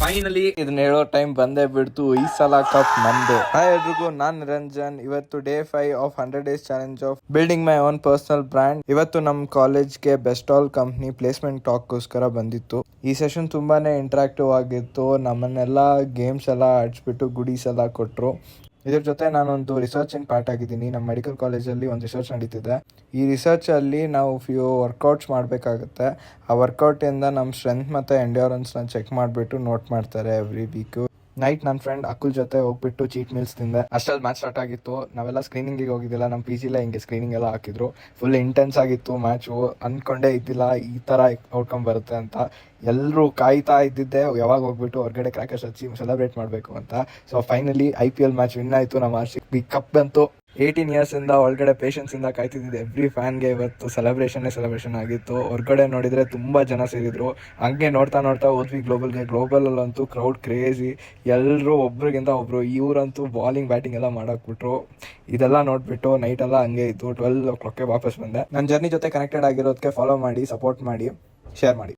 Finally ಇದನ್ನ ಹೇಳೋ time ಬಂದೇ ಬಿಡ್ತು. ಈ ಸಲ ಕಪ್ ನಮ್ದೆ. ಹಾಯ್ ಎಲ್ರಿಗೂ, ನಾನ್ ನಿರಂಜನ್. ಇವತ್ತು day 5 of 100 days challenge of building my own personal brand. ಇವತ್ತು ನಮ್ ಕಾಲೇಜ್ಗೆ ಬೆಸ್ಟ್ ಆಲ್ ಕಂಪ್ನಿ ಪ್ಲೇಸ್ಮೆಂಟ್ ಟಾಕ್ಗೋಸ್ಕರ ಬಂದಿತ್ತು. ಈ ಸೆಷನ್ ತುಂಬಾನೇ ಇಂಟ್ರಾಕ್ಟಿವ್ ಆಗಿತ್ತು. ನಮ್ಮನ್ನೆಲ್ಲ ಗೇಮ್ಸ್ ಎಲ್ಲ ಆಡಿಸ್ಬಿಟ್ಟು ಗುಡೀಸ್ ಎಲ್ಲ ಕೊಟ್ರು. ಇದ್ರ ಜೊತೆ ನಾನೊಂದು ರಿಸರ್ಚಿಂಗ್ ಪಾರ್ಟ್ ಆಗಿದ್ದೀನಿ. ನಮ್ಮ ಮೆಡಿಕಲ್ ಕಾಲೇಜಲ್ಲಿ ಒಂದು ರಿಸರ್ಚ್ ನಡೀತಿದೆ. ಈ ರಿಸರ್ಚಲ್ಲಿ ನಾವು ಫ್ಯೂ ವರ್ಕೌಟ್ಸ್ ಮಾಡಬೇಕಾಗುತ್ತೆ. ಆ ವರ್ಕೌಟಿಂದ ನಮ್ಮ ಸ್ಟ್ರೆಂತ್ ಮತ್ತು ಎಂಡ್ಯೂರೆನ್ಸ್ನ ಚೆಕ್ ಮಾಡಿಬಿಟ್ಟು ನೋಟ್ ಮಾಡ್ತಾರೆ ಎವ್ರಿ ವೀಕು. ನೈಟ್ ನನ್ನ ಫ್ರೆಂಡ್ ಅಕುಲ್ ಜೊತೆ ಹೋಗ್ಬಿಟ್ಟು ಚೀಟ್ ಮೀಲ್ಸ್ ತಿಂದೆ. ಅಷ್ಟಲ್ಲಿ ಮ್ಯಾಚ್ ಸ್ಟಾರ್ಟ್ ಆಗಿತ್ತು. ನಾವೆಲ್ಲ ಸ್ಕ್ರೀನಿಂಗಿಗೆ ಹೋಗಿದ್ದಿಲ್ಲ. ನಮ್ಮ ಪಿ ಜಿಲ್ಲ ಹಿಂಗೆ ಸ್ಕ್ರೀನಿಂಗ್ ಎಲ್ಲ ಹಾಕಿದ್ರು. ಫುಲ್ ಇಂಟೆನ್ಸ್ ಆಗಿತ್ತು ಮ್ಯಾಚು. ಅಂದ್ಕೊಂಡೇ ಇದ್ದಿಲ್ಲ ಈ ಥರ ಔಟ್ಕಮ್ ಬರುತ್ತೆ ಅಂತ. ಎಲ್ಲರೂ ಕಾಯ್ತಾ ಇದ್ದಿದ್ದೆ ಯಾವಾಗ ಹೋಗ್ಬಿಟ್ಟು ಹೊರಗಡೆ ಕ್ರ್ಯಾಕರ್ಸ್ ಹಚ್ಚಿ ಸೆಲೆಬ್ರೇಟ್ ಮಾಡಬೇಕು ಅಂತ. So finally IPL match win ಆಯಿತು. ನಮ್ಮ RCB ಕಪ್ ಬಂತು. 18 years ಇಂದ ಒಳಗಡೆ ಪೇಷನ್ಸ್ ಇಂದ ಕಾಯ್ತಿದ್ದಿದ್ದು ಎವ್ರಿ ಫ್ಯಾನ್ಗೆ ಇವತ್ತು ಸೆಲೆಬ್ರೇಷನ್ ಆಗಿತ್ತು. ಹೊರಗಡೆ ನೋಡಿದ್ರೆ ತುಂಬಾ ಜನ ಸೇರಿದ್ರು. ಹಂಗೆ ನೋಡ್ತಾ ಹೋದ್ವಿ ಗ್ಲೋಬಲ್ ಅಲ್ಲಂತೂ ಕ್ರೌಡ್ ಕ್ರೇಜಿ. ಎಲ್ಲರೂ ಒಬ್ರಿಗಿಂತ ಒಬ್ರು. ಇವರಂತೂ ಬಾಲಿಂಗ್ ಬ್ಯಾಟಿಂಗ್ ಎಲ್ಲ ಮಾಡಾಕ್ಬಿಟ್ರು. ಇದೆಲ್ಲ ನೋಡ್ಬಿಟ್ಟು ನೈಟ್ ಎಲ್ಲ ಹಂಗೆ ಇತ್ತು. 12 o'clock ವಾಪಸ್ ಬಂದೆ. ನನ್ನ ಜರ್ನಿ ಜೊತೆ ಕನೆಕ್ಟೆಡ್ ಆಗಿರೋದಕ್ಕೆ ಫಾಲೋ ಮಾಡಿ, ಸಪೋರ್ಟ್ ಮಾಡಿ, ಶೇರ್ ಮಾಡಿ.